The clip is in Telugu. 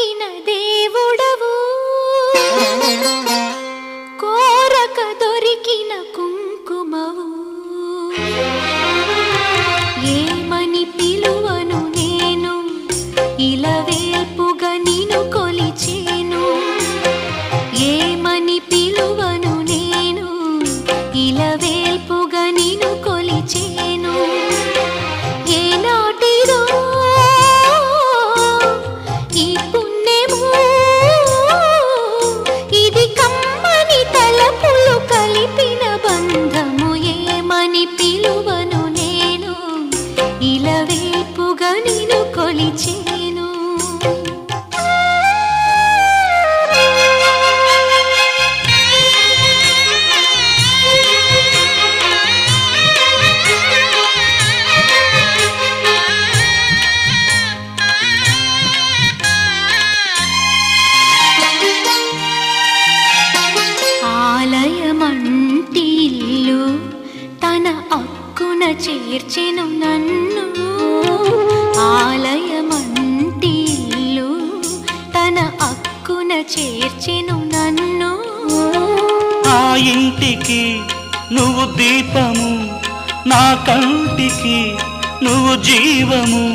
కలిగిన దేవుడవు, కోరక దొరికిన కుంకుమవు. ఏమని పిలువను నేను, ఇలవేల్పుగా నిన్ను కొలిచేను. ఏమని పిలువను నేను, ఇలవేల్పుగా నిన్ను కొలిచేను. ఏనాటిదో ఈ పుణ్యము, ఇది కమ్మని తలపులు కలిపిన బంధము. ఏమని పిలువను నేను, ఇలవేల్పుగా నిన్ను కొలిచేను. ఆలయమంటి ఇల్లు తన అక్కున చేర్చెను నన్ను. ఆలయమంటి ఇల్లు తన అక్కున చేర్చెను నన్ను. ఆ ఇంటికి నువ్వు దీపము, నా కంటికి నువ్వు జీవము.